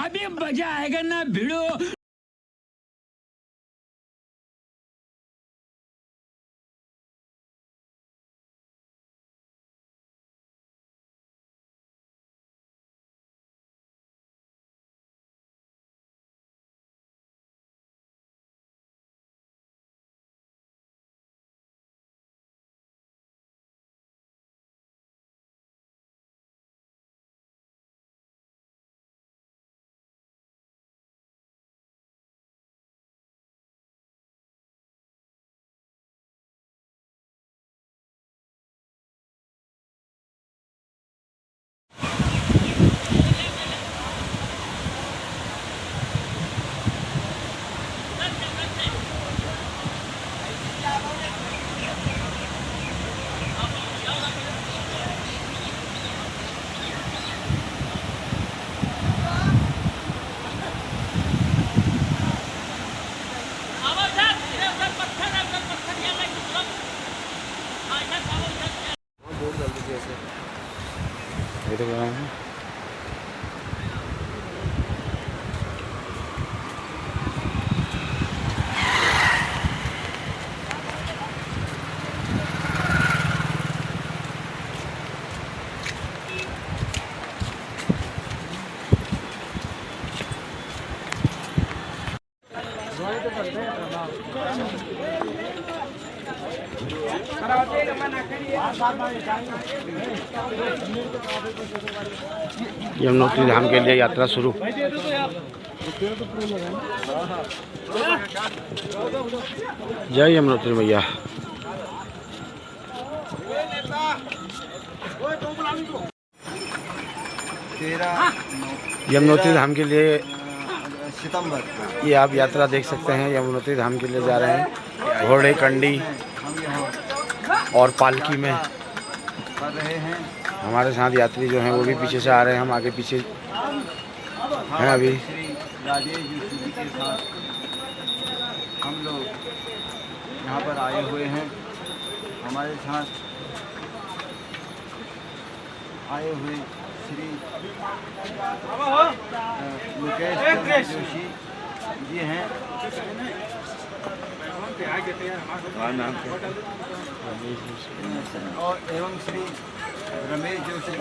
अभी मजा आएगा ना भिड़ो। ये तो क्या है? यमुनोत्री धाम के लिए यात्रा शुरू। जय यमुनोत्री मैया। यमुनोत्री धाम के लिए सितंबर ये आप यात्रा देख सकते हैं। यमुनोत्री धाम के लिए जा रहे हैं घोड़े कंडी और पालकी में कर रहे हैं। हमारे साथ यात्री जो हैं वो भी पीछे से आ रहे हैं, हम आगे पीछे हैं। अभी श्री राजेश जी के साथ हम लोग यहाँ पर आए हुए हैं। हमारे साथ आए हुए श्री मुकेश जोशी जी हैं और एवं श्री रमेश जोशी।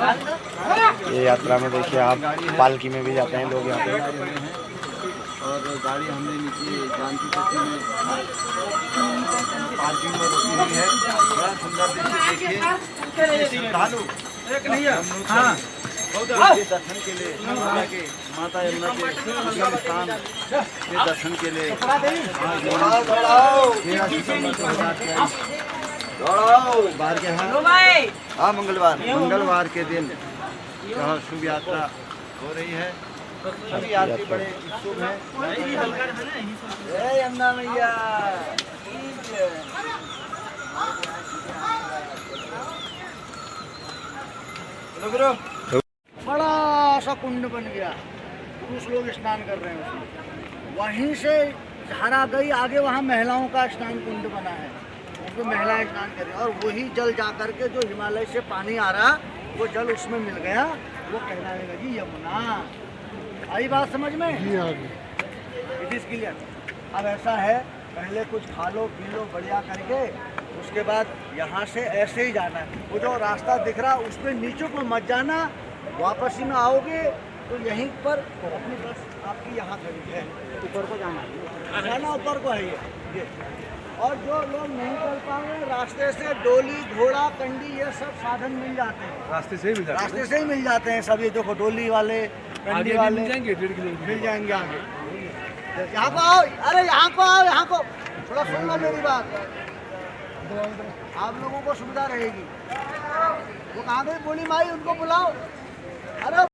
ये यात्रा में देखिए आप पालकी में भी जाते हैं लोग यहाँ पे। और गाड़ी हमने नीचे जानकी चौकी में पार्किंग में रोकी हुई है। बड़ा सुंदर दृश्य देखिए। श्रद्धालु दर्शन के लिए माता यमुना के उद्गम स्थान के दर्शन के लिए बाहर के हाँ मंगलवार के दिन यहाँ शुभ यात्रा हो रही है। सभी यात्री बड़े इच्छुक हैं। जय यमुना मैया। बड़ा सा कुंड बन गया, पुरुष लोग स्नान कर रहे हैं उसमें। वहीं से धारा गई आगे, वहाँ महिलाओं का स्नान कुंड बना है, उसमें महिलाएं स्नान कर रही हैं। और वही जल जा करके जो हिमालय से पानी आ रहा वो जल उसमें मिल गया, वो कहलाने लगी यमुना। आई बात समझ में? It is clear. अब ऐसा है, पहले कुछ खा लो पी लो बढ़िया करके, उसके बाद यहाँ से ऐसे ही जाना है। वो जो रास्ता दिख रहा उस पर नीचे को मत जाना, वापसी में आओगे तो यहीं पर अपनी बस आपकी यहाँ खड़ी है, ऊपर को जाना ऊपर को है ये। और जो लोग नहीं चल पाएंगे रास्ते से डोली घोड़ा कंडी ये सब साधन मिल जाते हैं, रास्ते से ही मिल जाते हैं सब। ये देखो डोली वाले कंडी वाले मिल जाएंगे आगे। यहाँ को आओ, अरे यहाँ को थोड़ा सुनना मेरी बात, आप लोगों को सुविधा रहेगी। वो कहाँ गई बोली माई, उनको बुलाओ। अरे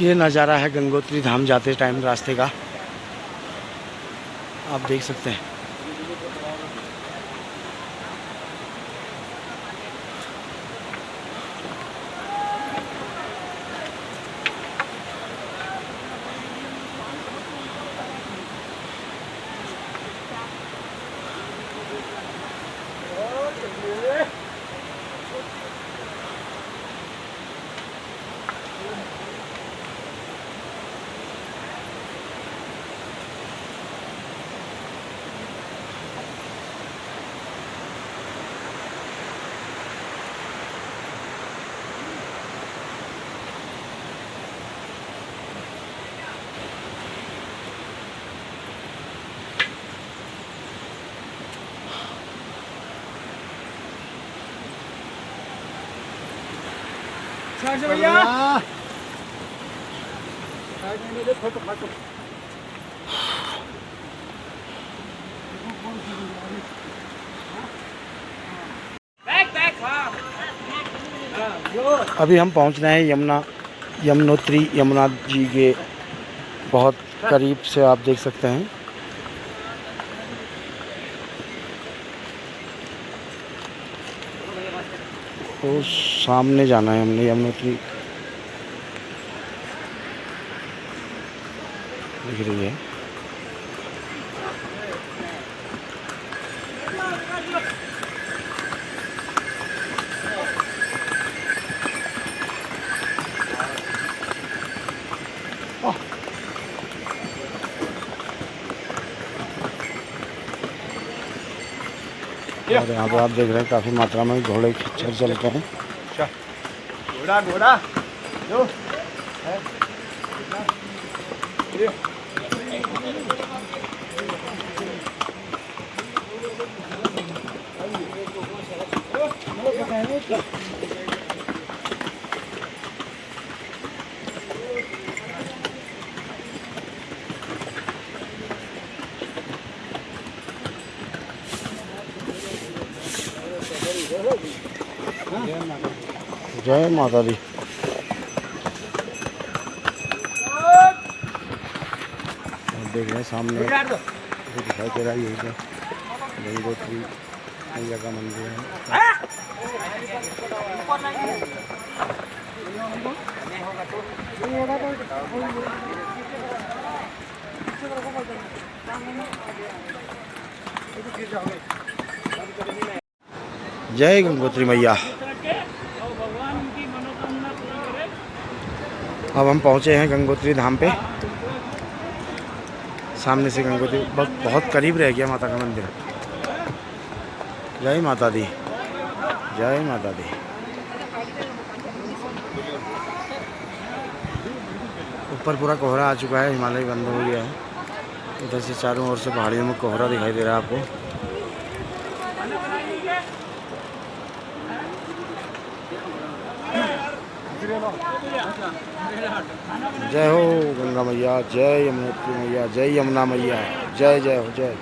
ये नज़ारा है गंगोत्री धाम जाते टाइम रास्ते का, आप देख सकते हैं। अभी हम पहुंच रहे हैं यमुनोत्री यमुना जी के बहुत करीब से, आप देख सकते हैं। तो सामने जाना है हमने, यमुनोत्री दिख रही है। और यहाँ पे आप देख रहे हैं काफ़ी मात्रा में घोड़े खच्चर चलते हैं। घोड़ा घोड़ा जो जय माता दी। देख रहे हैं सामने दिखाई दे रहा है, यही है गंगोत्री मैया का मंदिर है। जय गंगोत्री मैया। अब हम पहुँचे हैं गंगोत्री धाम पे। सामने से गंगोत्री बहुत करीब रह गया माता का मंदिर। जय माता दी, जय माता दी। ऊपर पूरा कोहरा आ चुका है, हिमालय बंद हो गया है। इधर से चारों ओर से पहाड़ियों में कोहरा दिखाई दे रहा है आपको। जय हो गंगा मैया, जय यमुनोत्री मैया, जय यमुना मैया, जय जय हो जय।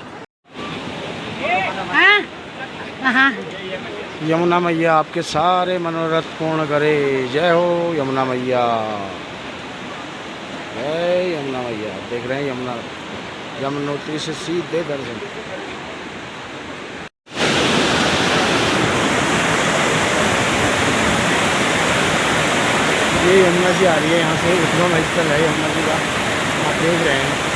यमुना मैया आपके सारे मनोरथ पूर्ण करे। जय हो यमुना मैया, जय यमुना मैया। देख रहे हैं यमुनोत्री से सीधे दर्शन। ये यमुना जी आ रही है, यहाँ से उद्गम स्थल है यमुना जी का, आप देख रहे हैं।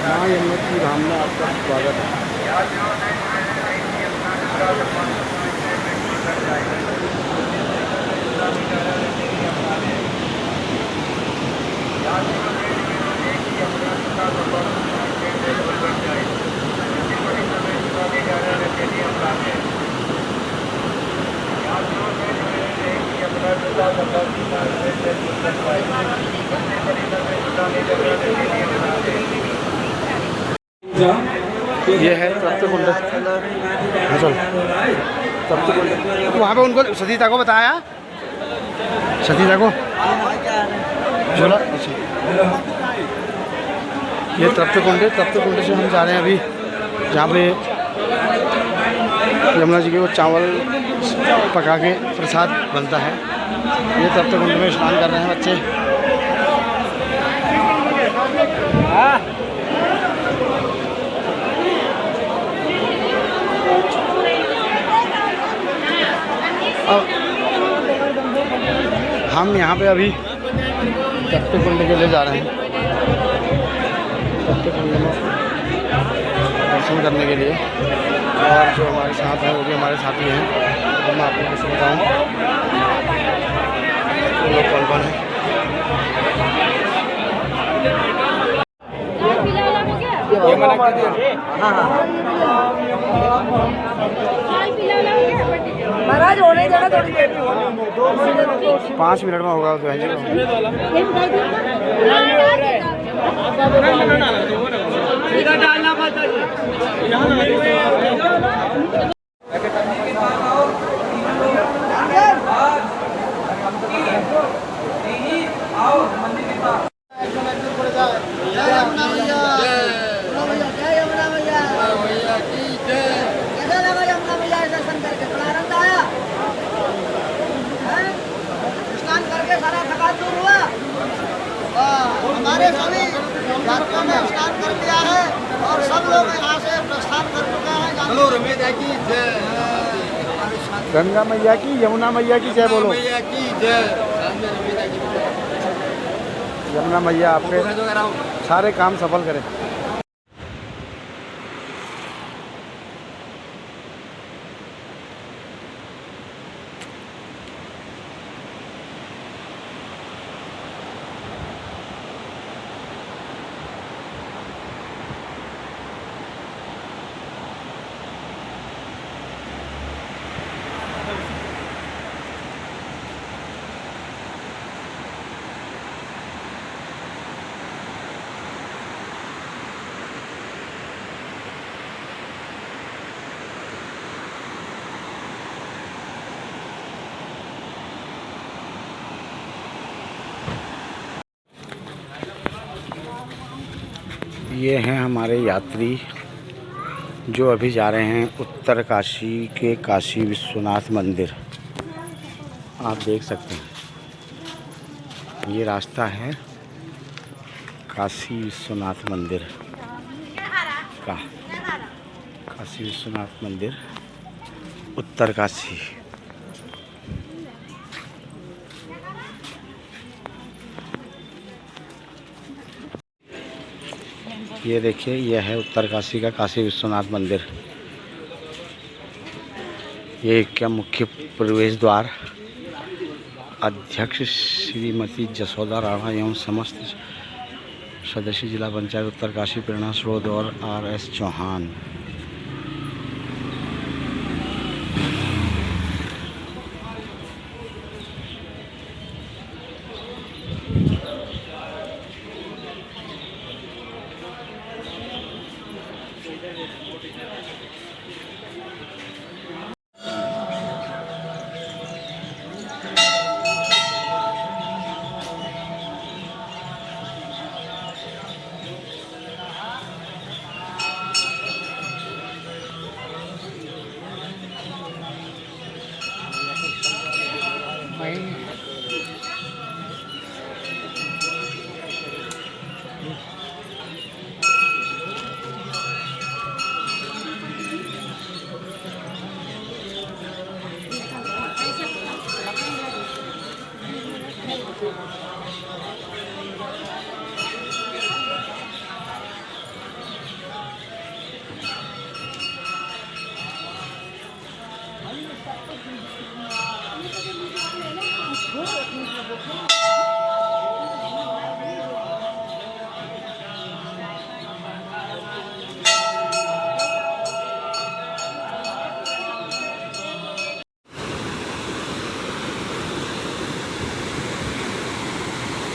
हाँ, यमुनोत्री धाम में आपका स्वागत है। ये है तप्तकुंड। चलो तप्तकुंड, वहाँ पे उनको सतीता को बताया, सतीता को बोला। अच्छा, ये तप्तकुंड है। तप्तकुंड से हम जा रहे हैं अभी जहाँ पे यमुना जी के वो चावल पका के प्रसाद बनता है। ये तप्तकुंड में स्नान कर रहे हैं बच्चे। अब हम यहाँ पे अभी तप्तकुंड के लिए जा रहे हैं, तप्तकुंड में दर्शन करने के लिए। और जो हमारे साथ हैं वो भी हमारे साथी हैं। तो मैं आपको कैसे बताऊँ वो लोग कौन कौन है। महाराज होने देना थोड़ी देर 5 मिनट में होगा तो डालना पड़ता हमारे सभी यात्रियों ने स्नान कर लिया है और सब लोग यहाँ से प्रस्थान कर चुके हैं। गंगा मैया की, यमुना मैया की जय बोलो। यमुना मैया आपके सारे काम सफल करें। ये हैं हमारे यात्री जो अभी जा रहे हैं उत्तर काशी के काशी विश्वनाथ मंदिर। आप देख सकते हैं ये रास्ता है काशी विश्वनाथ मंदिर का। काशी विश्वनाथ मंदिर उत्तर काशी। ये देखिए, यह है उत्तर काशी का काशी विश्वनाथ मंदिर। ये क्या मुख्य प्रवेश द्वार। अध्यक्ष श्रीमती जसोदा राणा एवं समस्त सदस्य जिला पंचायत उत्तर काशी प्रेरणा स्रोत और RS चौहान।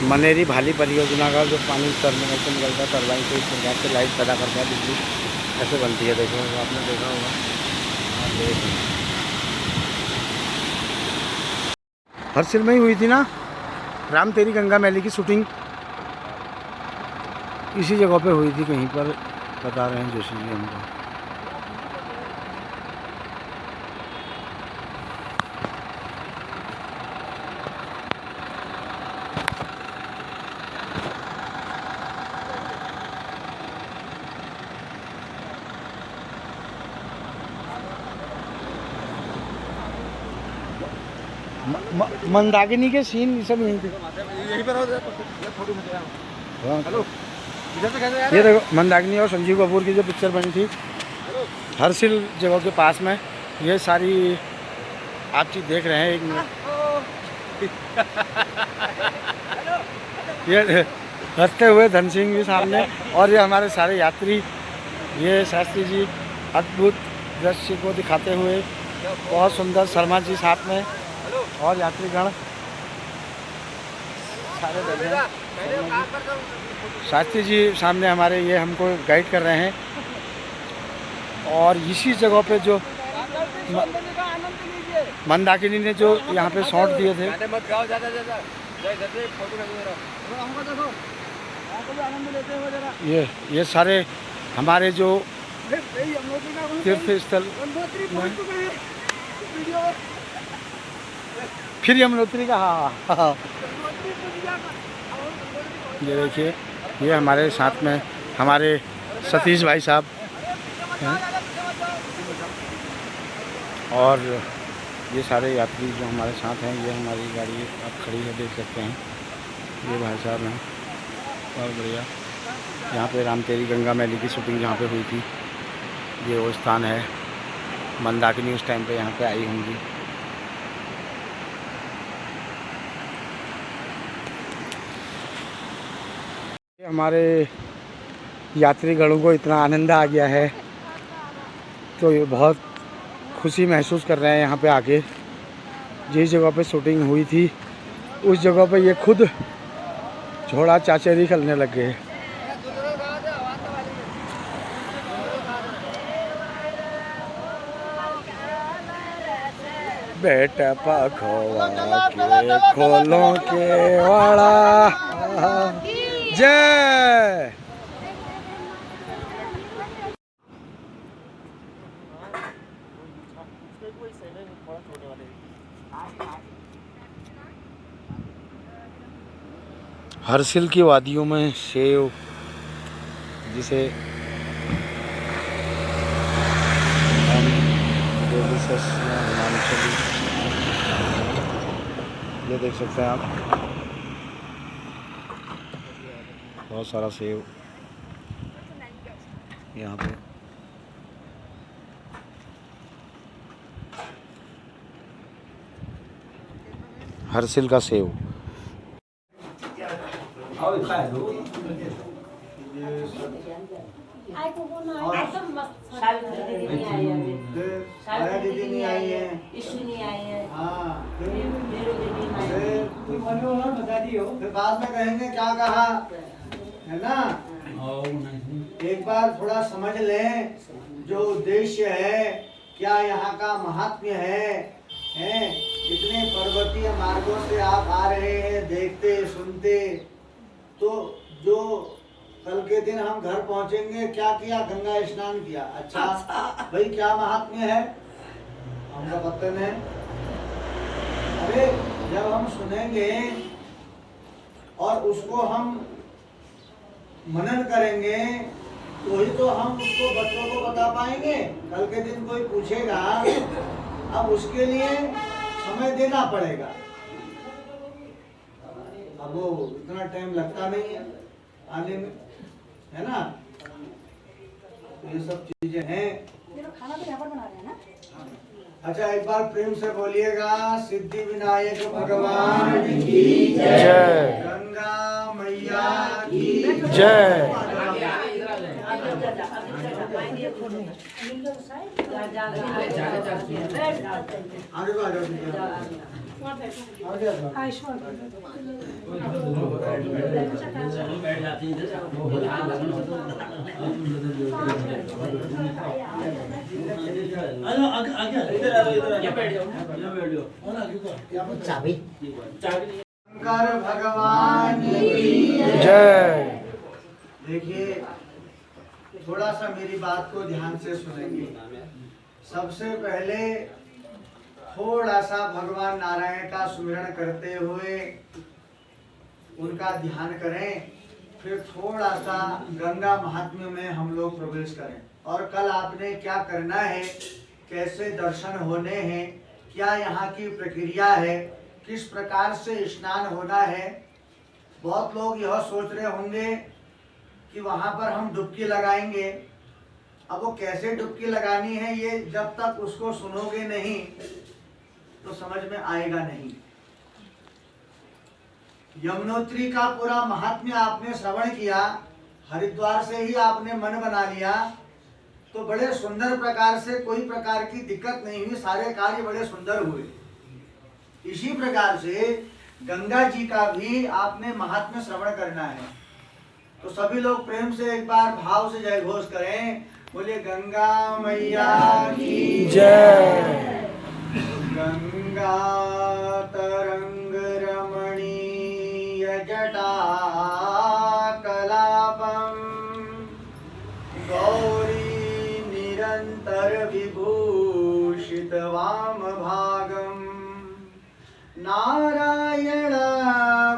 मनेरी भाली परियोजना का जो पानी टर्मिनल से निकलता है टरबाइन से इस प्रकार से लाइट पैदा करता है, बिजली ऐसे बनती है। देखो आपने देखा होगा। हर्षिल में ही हुई थी ना राम तेरी गंगा मैली की शूटिंग, इसी जगह पे हुई थी कहीं पर, बता रहे हैं जोशी जी हमको। मंदाकिनी के सीन सब यहीं पे। ये देखो मंदाकिनी और संजीव कपूर की जो पिक्चर बनी थी हर्षिल जगह के पास में, ये सारी आप चीज़ देख रहे हैं। एक मिनट, ये हंसते हुए धन सिंह भी सामने, और ये हमारे सारे यात्री ये शास्त्री जी अद्भुत दृश्य को दिखाते हुए, बहुत सुंदर शर्मा जी साथ में और यात्रीगण सारे बैठे हैं। शास्त्री जी सामने हमारे ये हमको गाइड कर रहे हैं और इसी जगह पे जो मंदाकिनी ने जो यहाँ पे शॉट दिए थे, ये सारे हमारे जो तीर्थ स्थल फिर यमुनोत्री का, हाँ ये देखिए, ये हमारे साथ में हमारे सतीश भाई साहब हैं और ये सारे यात्री जो हमारे साथ हैं, ये हमारी गाड़ी अब खड़ी है, देख सकते हैं। ये भाई साहब हैं, बहुत बढ़िया। यहाँ पे राम तेरी गंगा मैली की शूटिंग जहाँ पे हुई थी, ये वो स्थान है। मंदाकिनी उस टाइम पे यहाँ पे आई होंगी। हमारे यात्रीगणों को इतना आनंद आ गया है, तो ये बहुत खुशी महसूस कर रहे हैं यहाँ पे आके। जिस जगह पे शूटिंग हुई थी उस जगह पे ये खुद झोड़ा चाचेरी करने लग गए। बेटा पखवा के खोलों के वाला जय। हरसिल की वादियों में सेव, जिसे हम डिलीशियस हिमाचली, ये देख सकते हैं आप, बहुत सारा सेव यहाँ पे। हरसिल का सेव। दीदी नहीं आई है, फिर बाद में कहेंगे क्या कहा, है ना। एक बार थोड़ा समझ लें जो उद्देश्य है, क्या यहाँ का महात्म्य है। इतने पर्वतीय मार्गों से आप आ रहे हैं, देखते सुनते, तो जो कल के दिन हम घर पहुंचेंगे, क्या किया, गंगा स्नान किया। अच्छा भाई क्या महात्म्य है, हमको पता नहीं। अरे जब हम सुनेंगे और उसको हम मनन करेंगे, तो ही तो हम उसको बच्चों को बता पाएंगे। कल के दिन कोई पूछेगा, अब उसके लिए समय देना पड़ेगा। अब वो इतना टाइम लगता नहीं है आने में, है ना। तो ये सब चीजें हैं। खाना तो यहाँ पर बना रहे हैं ना। अच्छा एक बार प्रेम से बोलिएगा, सिद्धि विनायक भगवान की जय, गंगा मैया की जय। आगे को आ जाओ, शंकर भगवान की जय। देखिए थोड़ा सा मेरी बात को ध्यान से सुनेंगे। सबसे पहले थोड़ा सा भगवान नारायण का सुमिरन करते हुए उनका ध्यान करें, फिर थोड़ा सा गंगा महात्म्य में हम लोग प्रवेश करें। और कल आपने क्या करना है, कैसे दर्शन होने हैं, क्या यहाँ की प्रक्रिया है, किस प्रकार से स्नान होना है। बहुत लोग यह सोच रहे होंगे कि वहाँ पर हम डुबकी लगाएंगे। अब वो कैसे डुबकी लगानी है, ये जब तक उसको सुनोगे नहीं तो समझ में आएगा नहीं। यमुनोत्री का पूरा महात्म्य आपने श्रवण किया, हरिद्वार से ही आपने मन बना लिया तो बड़े सुंदर प्रकार से कोई प्रकार की दिक्कत नहीं हुई, सारे कार्य बड़े सुंदर हुए। इसी प्रकार से गंगा जी का भी आपने महात्म्य श्रवण करना है। तो सभी लोग प्रेम से एक बार भाव से जय घोष करें, बोले गंगा मैया की जय। गंगा तरंग रमणीय जटा कलापम गौरी निरंतर विभूषित वाम भागम नारायण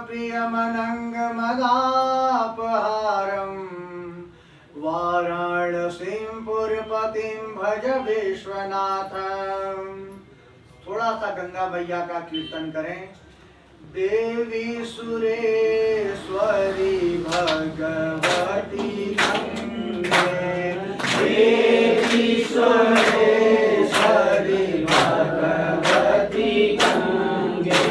प्रियमनंग मदापहारम वाराणसीं पुरपतिं भज विश्वनाथम। थोड़ा सा गंगा मैया का कीर्तन करें। देवी सुरेश्वरी भगवती गंगे, देवी सुरेश्वरी भगवती गंगे,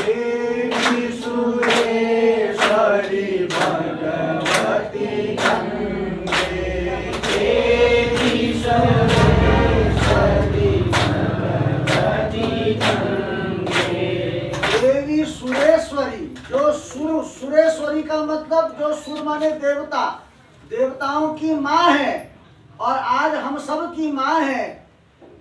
देवी सुरेश्वरी भगवती गंगे, देवी सुरेश्वरी भगवती गंगे। देवी सुरेश्वरी, जो सुरेश्वरी का मतलब जो सुर माने देवता, देवताओं की माँ है और आज हम सब की माँ है।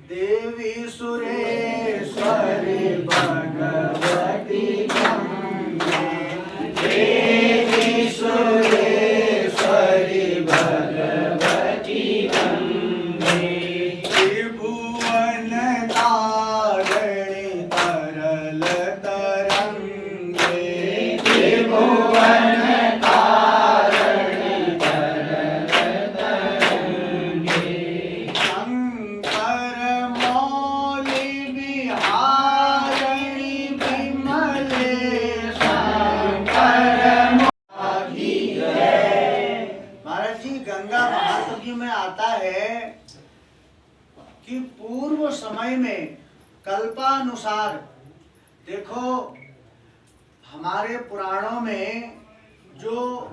देवी सुरेश्वरी भगवती गंगे, देवी सुरेश्वरी भगवती गंगे, त्रिभुवन तारिणी तरल तरंगे, त्रिभुवन कि पूर्व समय में कल्पानुसार, देखो हमारे पुराणों में जो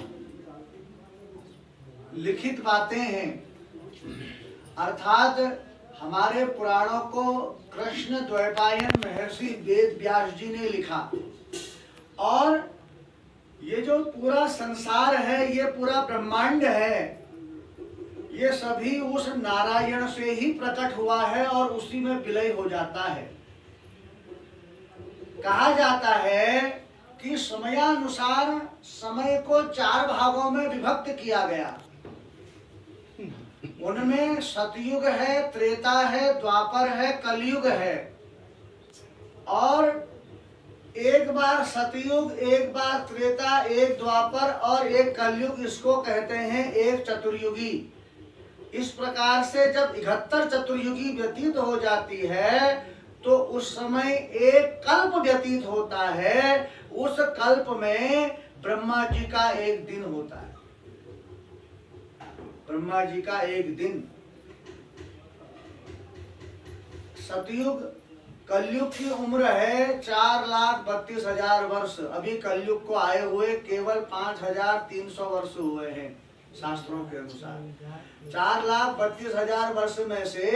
लिखित बातें हैं, अर्थात हमारे पुराणों को कृष्ण द्वैपायन महर्षि वेद व्यास जी ने लिखा। और ये जो पूरा संसार है, ये पूरा ब्रह्मांड है, ये सभी उस नारायण से ही प्रकट हुआ है और उसी में विलय हो जाता है। कहा जाता है कि समयानुसार समय को 4 भागों में विभक्त किया गया। उनमें सतयुग है, त्रेता है, द्वापर है, कलयुग है। और एक बार सतयुग, एक बार त्रेता, एक द्वापर और एक कलयुग, इसको कहते हैं एक चतुर्युगी। इस प्रकार से जब 71 चतुर्युगी व्यतीत हो जाती है तो उस समय एक कल्प व्यतीत होता है। उस कल्प में ब्रह्मा जी का एक दिन होता है। ब्रह्मा जी का एक दिन। सतयुग कलयुग की उम्र है 4,32,000 वर्ष। अभी कलयुग को आए हुए केवल 5,300 वर्ष हुए हैं शास्त्रों के अनुसार। 4,32,000 वर्ष में से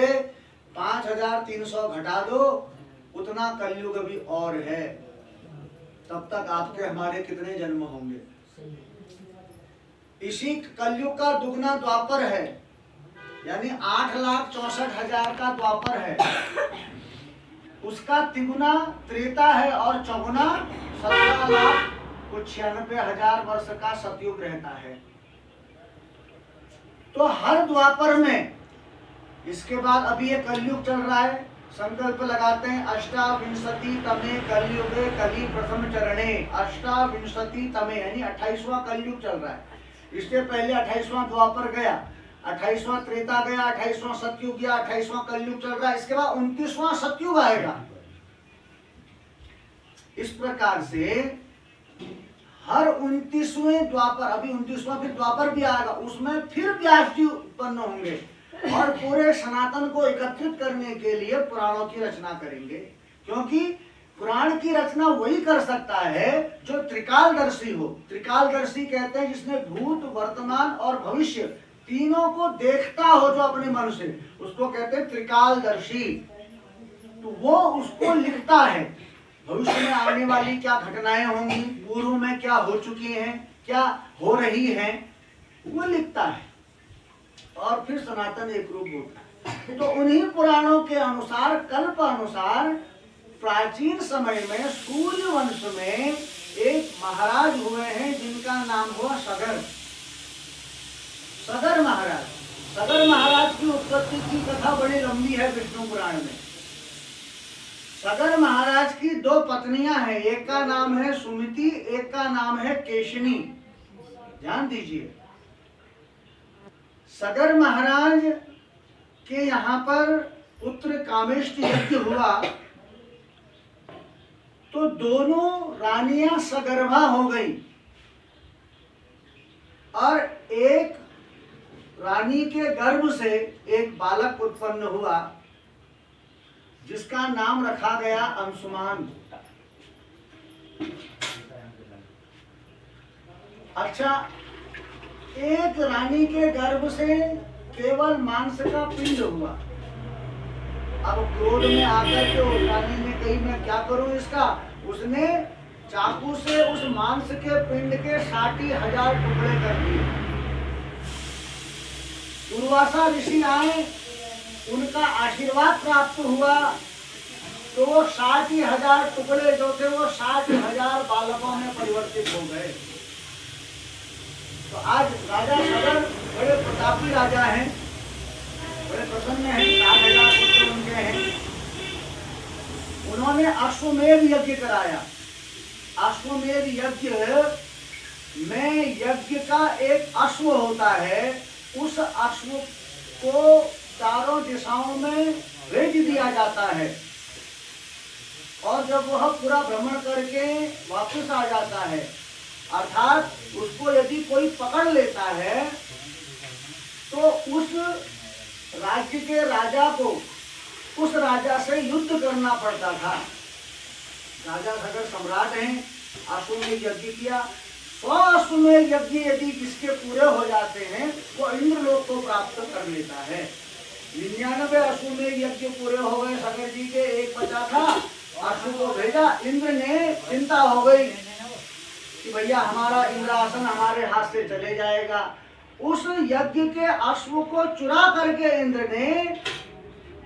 5,300 घटा दो, उतना कलयुग अभी और है। तब तक आपके हमारे कितने जन्म होंगे। इसी कलयुग का दुगना द्वापर है, यानी 8,64,000 का द्वापर है। उसका तिगुना त्रेता है और चौगुना 17,96,000 वर्ष का सतयुग रहता है। तो हर द्वापर में, इसके बाद अभी ये कलयुग चल रहा है, संकल्प लगाते हैं 28 तमे कलयुगे कली प्रथम चरणे। 28 तमे यानी 28वां कलयुग चल रहा है। इससे पहले 28वां द्वापर गया, 28वां त्रेता गया, 28वां सतयुग गया, 28वां कलयुग चल रहा है। इसके बाद 29वां सतयुग आएगा। इस प्रकार से हर 29वें द्वापर, अभी 29वां फिर द्वापर भी आएगा, उसमें फिर व्यास जी उत्पन्न होंगे और पूरे सनातन को एकत्रित करने के लिए पुराणों की रचना करेंगे। क्योंकि पुराण की रचना वही कर सकता है जो त्रिकालदर्शी हो। त्रिकालदर्शी कहते हैं जिसने भूत, वर्तमान और भविष्य तीनों को देखता हो जो अपने मन से, उसको कहते हैं त्रिकालदर्शी। तो वो उसको लिखता है, भविष्य में आने वाली क्या घटनाएं होंगी, पूर्व में क्या हो चुकी हैं, क्या हो रही हैं, वो लिखता है और फिर सनातन एक रूप होता है। तो उन्हीं पुराणों के अनुसार, कल्प अनुसार, प्राचीन समय में सूर्य वंश में एक महाराज हुए हैं जिनका नाम हुआ सगर। सगर महाराज, सगर महाराज की उत्पत्ति की कथा बड़ी लंबी है विष्णु पुराण में। सगर महाराज की दो पत्नियां हैं, एक का नाम है सुमिति, एक का नाम है केशनी। ध्यान दीजिए, सगर महाराज के यहाँ पर पुत्र कामेष्टि यज्ञ हुआ तो दोनों रानियां सगर्भा हो गई और एक रानी के गर्भ से एक बालक उत्पन्न हुआ जिसका नाम रखा गया अंशुमान। अच्छा, एक रानी के गर्भ से केवल मांस का पिंड हुआ। अब क्रोध में आकर के उस रानी ने कही मैं क्या करूं इसका, उसने चाकू से उस मांस के पिंड के 60,000 टुकड़े कर दिए। दुर्वासा ऋषि आए, उनका आशीर्वाद प्राप्त हुआ तो वो 60,000 टुकड़े जो थे वो 60,000 बालकों में परिवर्तित हो गए। तो आज राजा सगर बड़े प्रतापी राजा हैं, बड़े प्रसन्न हैं, 60,000 पुत्र उनके हैं। उन्होंने अश्वमेध यज्ञ कराया। अश्वमेध यज्ञ में यज्ञ का एक अश्व होता है, उस अश्व को चारों दिशाओं में भेज दिया जाता है और जब वह पूरा भ्रमण करके वापस आ जाता है, अर्थात उसको यदि कोई पकड़ लेता है तो उस राज्य के राजा को उस राजा से युद्ध करना पड़ता था। राजा सगर सम्राट हैं, अश्वमेध यज्ञ किया। 100 अश्वमेध यज्ञ यदि किसके पूरे हो जाते हैं वो इंद्रलोक को प्राप्त कर लेता है। 99 अश्वमेध यज्ञ पूरे हो गए सगर जी के, एक बचा था, अश्व को भेजा। इंद्र ने चिंता हो गई कि भैया हमारा इंद्रासन हमारे हाथ से चले जाएगा। उस यज्ञ के अश्व को चुरा करके इंद्र ने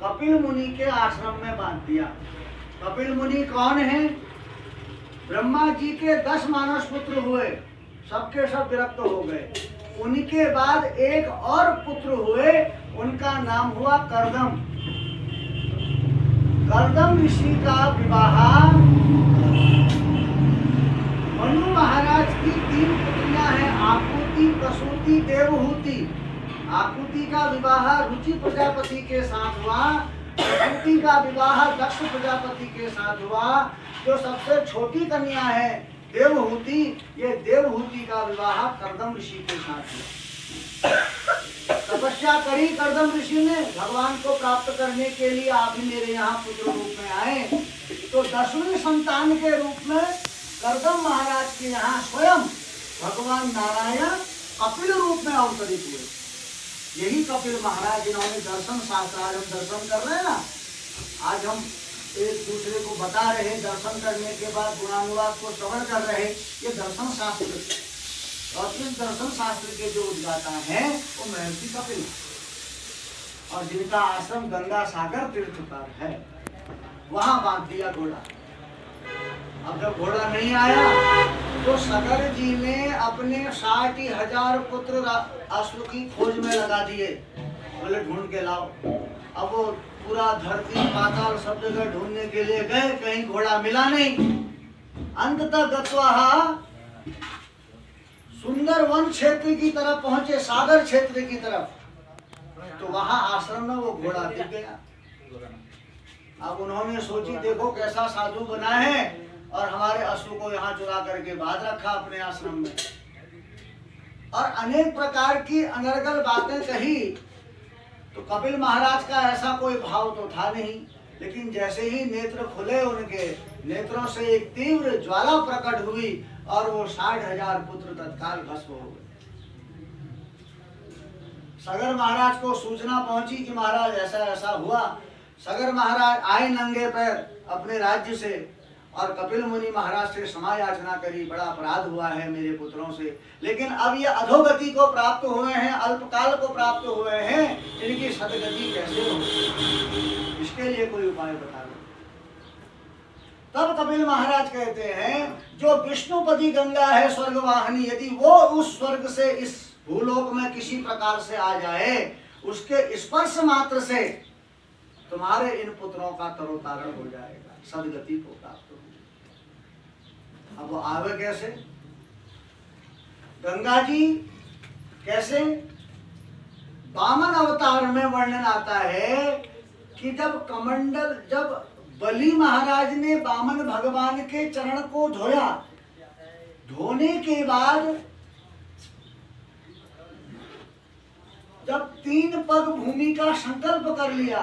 कपिल मुनि के आश्रम में बांध दिया। कपिल मुनि कौन है? ब्रह्मा जी के 10 मानस पुत्र हुए, सबके सब विरक्त हो गए। उनके बाद एक और पुत्र हुए, उनका नाम हुआ कर्दम। कर्दम ऋषि का विवाह मनु महाराज की 3 पुत्रियां हैं, आकुति, प्रसूति, देवहूति। आकुति का विवाह रुचि प्रजापति के साथ हुआ, प्रसूति का विवाह दक्ष प्रजापति के साथ हुआ। जो सबसे छोटी कन्या है देवहूति, ये देवहूति का विवाह कर्दम ऋषि के साथ हुआ। तपस्या करी कर्दम ऋषि ने, भगवान को प्राप्त करने के लिए आप ही मेरे यहाँ पुत्र रूप में आए। तो 10वीं संतान के रूप में कर्दम महाराज के यहाँ स्वयं भगवान नारायण कपिल रूप में अवतरित हुए। यही कपिल महाराज जिन्होंने दर्शन शास्त्र, आज हम दर्शन कर रहे हैं ना, आज हम एक दूसरे को बता रहे हैं, दर्शन करने के बाद गुणानुवाद को श्रवण कर रहे हैं, ये दर्शन शास्त्र। और इस दर्शन शास्त्र के जो उद्गाता हैं वो महर्षि कपिल, और जिनका आश्रम गंगा सागर तीर्थ पर है, वहां बांध दिया घोड़ा। अब जब घोड़ा नहीं आया तो सगर जी ने अपने 60,000 पुत्र अश्व की खोज में लगा दिए, बोले ढूंढ के लाओ। अब वो पूरा धरती पाताल सब जगह ढूंढने के लिए गए, कहीं घोड़ा मिला नहीं। अंततः गत्वा सुंदर वन क्षेत्र की तरफ पहुंचे, सागर क्षेत्र की तरफ, तो वहां आश्रम में वो घोड़ा दिख गया। अब उन्होंने सोची देखो कैसा साधु बना है, और हमारे अश्व को यहाँ चुरा करके बांध रखा अपने आश्रम में, और अनेक प्रकार की अनर्गल बातें कही। तो कपिल महाराज का ऐसा कोई भाव तो था नहीं, लेकिन जैसे ही नेत्र खुले उनके, नेत्रों से एक तीव्र ज्वाला प्रकट हुई और वो 60,000 पुत्र तत्काल भस्म हो गए। सगर महाराज को सूचना पहुंची कि महाराज ऐसा ऐसा हुआ। सगर महाराज आए नंगे पैर अपने राज्य से और कपिल मुनि महाराज से क्षमा याचना करी, बड़ा अपराध हुआ है मेरे पुत्रों से, लेकिन अब ये अधोगति को प्राप्त हुए हैं, अल्पकाल को प्राप्त हुए हैं, इनकी सदगति कैसे हो, इसके लिए कोई उपाय बता दो। तब कपिल महाराज कहते हैं जो विष्णुपति गंगा है स्वर्गवाहिनी, यदि वो उस स्वर्ग से इस भूलोक में किसी प्रकार से आ जाए, उसके स्पर्श मात्र से तुम्हारे इन पुत्रों का तरोतारण हो जाएगा, सदगति को प्राप्त हो। अब वो आवे कैसे? गंगा जी कैसे? वामन अवतार में वर्णन आता है कि जब बलि महाराज ने वामन भगवान के चरण को धोया, धोने के बाद जब 3 पग भूमि का संकल्प कर लिया,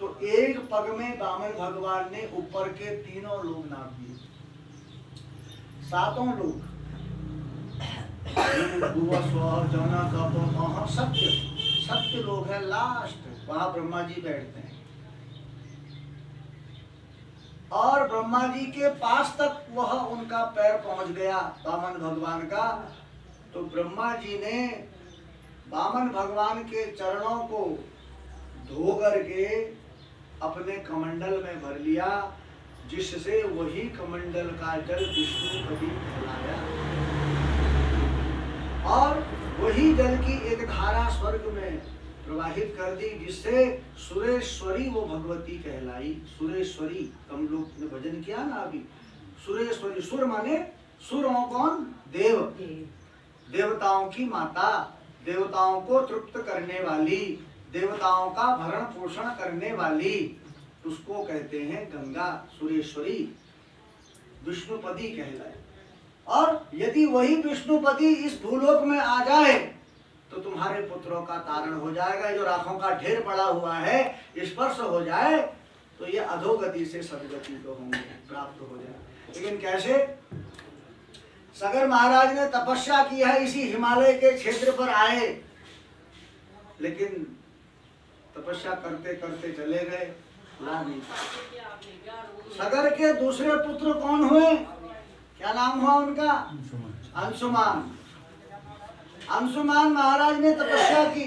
तो एक पग में वामन भगवान ने ऊपर के 3 लोग नाप दिए, 7 लोग। सत्य लोग है लास्ट, वहां ब्रह्मा जी बैठते हैं और ब्रह्मा जी के पास तक वह उनका पैर पहुंच गया वामन भगवान का। तो ब्रह्मा जी ने वामन भगवान के चरणों को धो करके अपने कमंडल में भर लिया, जिससे वही कमंडल का जल विष्णुपति कहलाया और वही जल की एक धारा स्वर्ग में प्रवाहित कर दी, जिससे सुरेश्वरी वो भगवती कहलाई। सुरेश्वरी हम लोग ने भजन किया ना अभी, सुरेश्वरी, सुर माने सुर कौन? देव, देवताओं की माता, देवताओं को तृप्त करने वाली, देवताओं का भरण पोषण करने वाली, उसको कहते हैं गंगा, सुरेश्वरी, विष्णुपति कहलाए। और यदि वही विष्णुपति इस भूलोक में आ जाए तो तुम्हारे पुत्रों का तारण हो जाएगा। जो राखों का ढेर पड़ा हुआ है, स्पर्श हो जाए तो ये अधोगति से सदगति को होंगे, प्राप्त हो जाए। लेकिन कैसे? सगर महाराज ने तपस्या की है, इसी हिमालय के क्षेत्र पर आए, लेकिन तपस्या करते करते चले गए, नहीं। सगर के दूसरे पुत्र कौन हुए? क्या नाम हुआ उनका? अंशुमान। अंशुमान महाराज ने तपस्या की,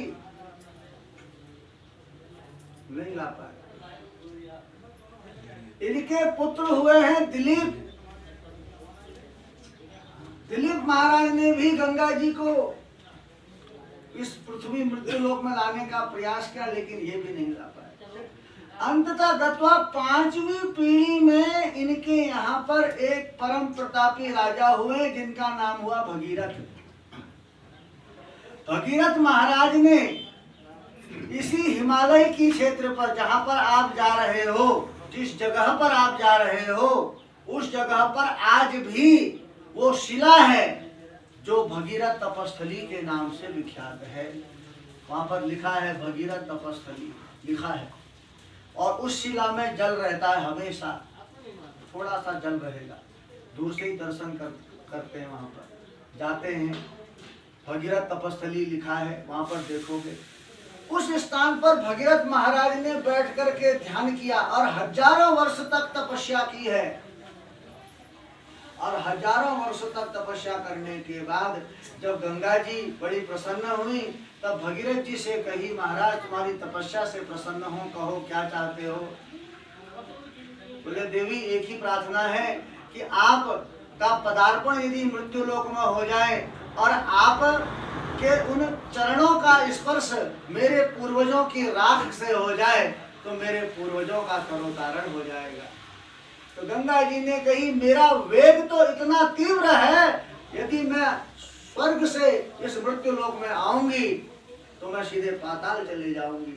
नहीं ला पाए। इनके पुत्र हुए हैं दिलीप। दिलीप महाराज ने भी गंगा जी को इस पृथ्वी मृत्यु लोक में लाने का प्रयास किया, लेकिन ये भी नहीं ला पाए। अंततः गत्वा 5वीं पीढ़ी में इनके यहाँ पर एक परम प्रतापी राजा हुए, जिनका नाम हुआ भगीरथ। भगीरथ महाराज ने इसी हिमालय की क्षेत्र पर, जहाँ पर आप जा रहे हो, जिस जगह पर आप जा रहे हो, उस जगह पर आज भी वो शिला है जो भगीरथ तपस्थली के नाम से विख्यात है। वहां पर लिखा है भगीरथ तपस्थली लिखा है, और उस शिला में जल रहता है हमेशा, थोड़ा सा जल रहेगा। दूर से ही दर्शन करते हैं, वहां पर जाते हैं, भगीरथ तपस्थली लिखा है, वहां पर देखोगे। उस स्थान पर भगीरथ महाराज ने बैठ करके ध्यान किया और हजारों वर्ष तक तपस्या की है। और हजारों वर्ष तक तपस्या करने के बाद जब गंगा जी बड़ी प्रसन्न हुई, तब भगीरथ जी से कही, महाराज तुम्हारी तपस्या से प्रसन्न हूँ, कहो क्या चाहते हो। बोले देवी एक ही प्रार्थना है कि आप का पदार्पण यदि मृत्यु लोक में हो जाए और आप के उन चरणों का स्पर्श मेरे पूर्वजों की राख से हो जाए तो मेरे पूर्वजों का तरोतारण हो जाएगा। तो गंगा जी ने कही, मेरा वेग तो इतना तीव्र है, यदि मैं स्वर्ग से इस मृत्यु लोक में आऊंगी तो मैं सीधे पाताल चले जाऊंगी।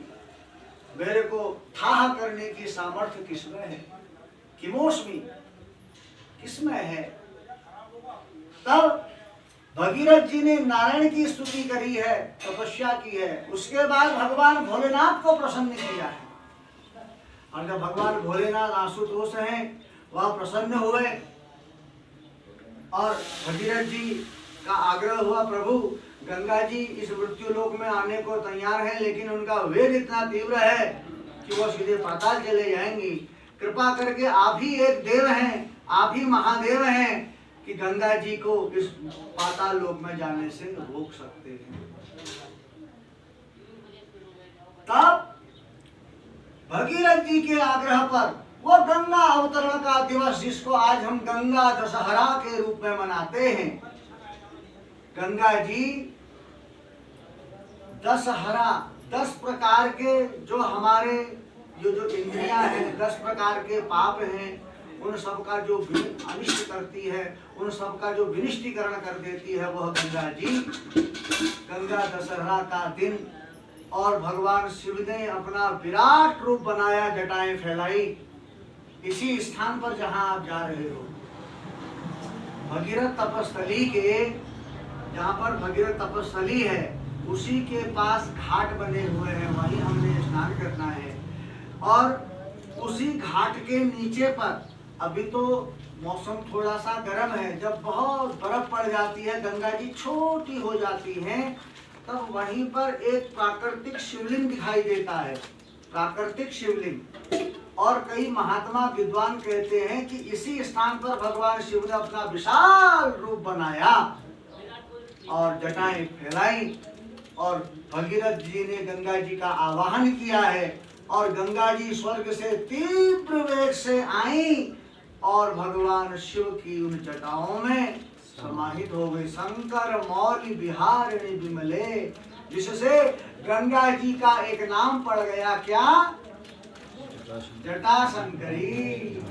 मेरे को थाह करने की सामर्थ्य किसमें है? किमोस्मि, किसमें है? तब भगीरथ जी ने नारायण की स्तुति करी है, तपस्या की है। उसके बाद भगवान भोलेनाथ को प्रसन्न किया है, और जब भगवान भोलेनाथ आशुतोष हैं वह प्रसन्न हुए और भगीरथ जी का आग्रह हुआ, प्रभु गंगा जी इस मृत्यु लोक में आने को तैयार हैं, लेकिन उनका वेग इतना तीव्र है कि वो सीधे पाताल चले जाएंगी। कृपा करके आप ही एक देव हैं, आप ही महादेव हैं कि गंगा जी को इस पाताल लोक में जाने से रोक सकते हैं। तब भगीरथ जी के आग्रह पर वो गंगा अवतरण का दिवस, जिसको आज हम गंगा दशहरा के रूप में मनाते हैं, गंगा जी दशहरा 10 प्रकार के जो हमारे जो इंद्रियां हैं, 10 प्रकार के पाप हैं, उन सब का जो अनिष्ट करती है, उन सब का जो विनिष्टीकरण कर देती है, वह गंगा जी। गंगा दशहरा का दिन और भगवान शिव ने अपना विराट रूप बनाया, जटाएं फैलाई इसी स्थान पर जहां आप जा रहे हो। भगीरथ तपस्थली के, जहां पर भगीरथ तपस्थली है, उसी के पास घाट बने हुए हैं, वहीं हमने स्नान करना है। और उसी घाट के नीचे पर, अभी तो मौसम थोड़ा सा गर्म है, जब बहुत बर्फ पड़ जाती है, गंगा जी छोटी हो जाती हैं, तब वहीं पर एक प्राकृतिक शिवलिंग दिखाई देता है, प्राकृतिक शिवलिंग। और कई महात्मा विद्वान कहते हैं कि इसी स्थान पर भगवान शिव ने अपना विशाल रूप बनाया और जटाएं फैलाई, और भगीरथ जी ने गंगा जी का आवाहन किया है, और गंगा जी स्वर्ग से तीव्र वेग से आई और भगवान शिव की उन जटाओं में समाहित हो गई। शंकर मौली बिहारिणी विमले, जिससे गंगा जी का एक नाम पड़ गया, क्या? जटा शंकरी।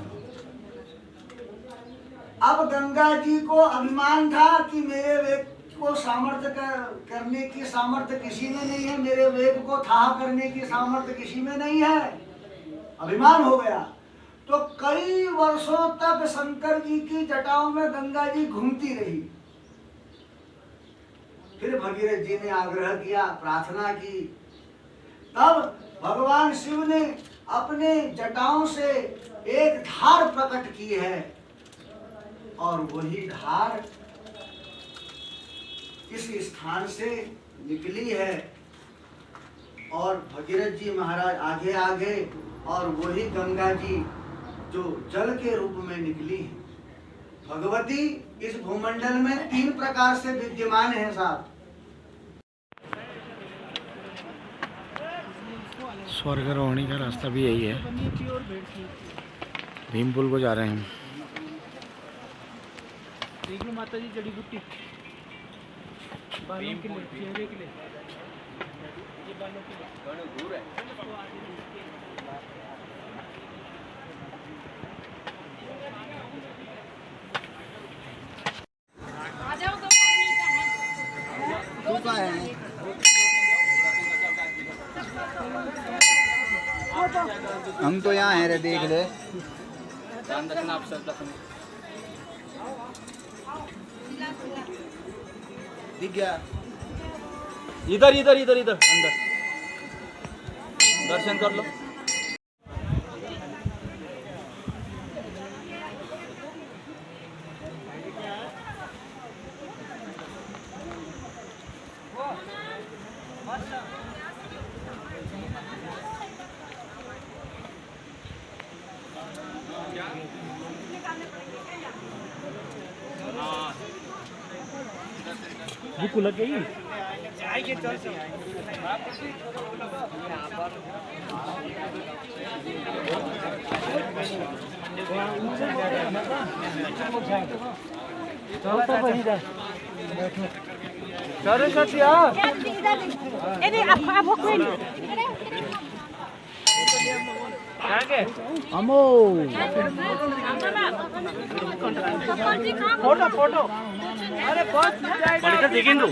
अब गंगा जी को अभिमान था कि मेरे वेग को सामर्थ्य करने की सामर्थ्य किसी में नहीं है, मेरे वेग को था करने की सामर्थ्य किसी में नहीं है, अभिमान हो गया। तो कई वर्षों तक शंकर जी की जटाओं में गंगा जी घूमती रही। फिर भगीरथ जी ने आग्रह किया, प्रार्थना की, तब भगवान शिव ने अपने जटाओं से एक धार प्रकट की है, और वही धार इस स्थान से निकली है। और भगीरथ जी महाराज आगे आगे, और वही गंगा जी जो जल के रूप में निकली है। भगवती इस भूमंडल में 3 प्रकार से विद्यमान है साहब। स्वर्गारोहणी का रास्ता भी यही है, भीमपुल को जा रहे हैं हम। देख लो माता जी जड़ी बूटी बालों के लिए, चेहरे के लिए, ये बालों के लिए दूर है। हम तो यहाँ है रे, देख ले। दिख गया? इधर इधर इधर इधर अंदर दर्शन कर लो। भूख लग गई, आइए चल से चलो सचिया अमो फोटो फोटो अरे बस जाएगा देखेंगे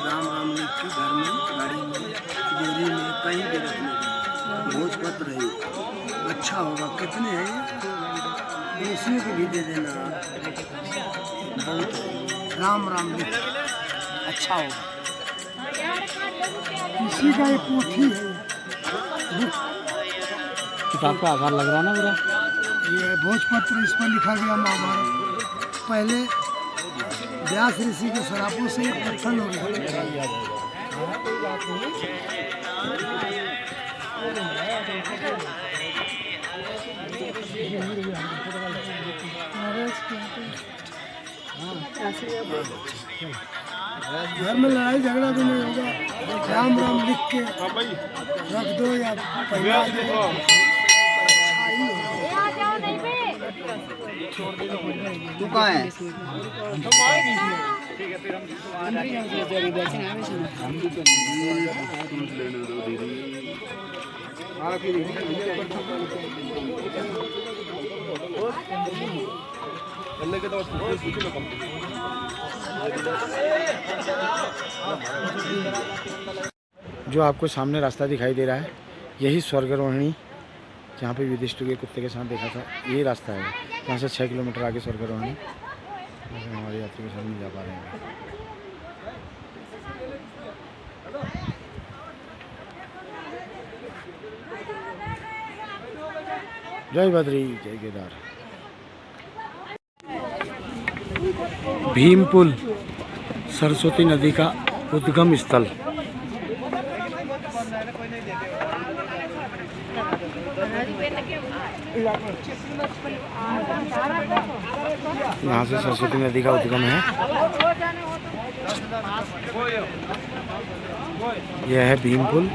राम राम लिख के घर में, गाड़ी में, तिजोरी में, कहीं भी रखने भोजपत्र है, अच्छा होगा। कितने हैं? देसियों को भी दे देना, बहुत राम राम लिख, अच्छा होगा। इसी का एक पोथी है, किताब का आकार लग रहा है ना पूरा। ये भोजपत्र, इस पर लिखा गया महाभारत। पहले व्यास ऋषि के शरापों से पत्थर हो गया। घर में लड़ाई झगड़ा भी नहीं होगा, राम राम लिख के रख दो या पहना दो। तू कहाँ है? जो आपको सामने रास्ता दिखाई दे रहा है, यही स्वर्गारोहिणी, जहाँ पे युधिष्ठिर के कुत्ते के साथ देखा था, यही रास्ता है। यहाँ से 6 किलोमीटर आगे स्वर्गारोहिणी, लेकिन हमारे यात्री के साथ नहीं जा पा रहे हैं। जय बद्री जय केदार। भीमपुल सरस्वती नदी का उद्गम स्थल। यहाँ से सरस्वती नदी का उद्गम है। यह है भीमपुल।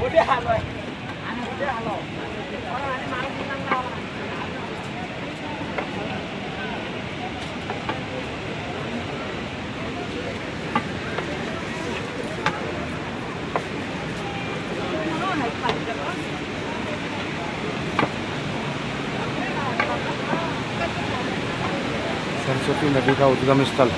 सरस्वती नदी का उद्गम स्थल।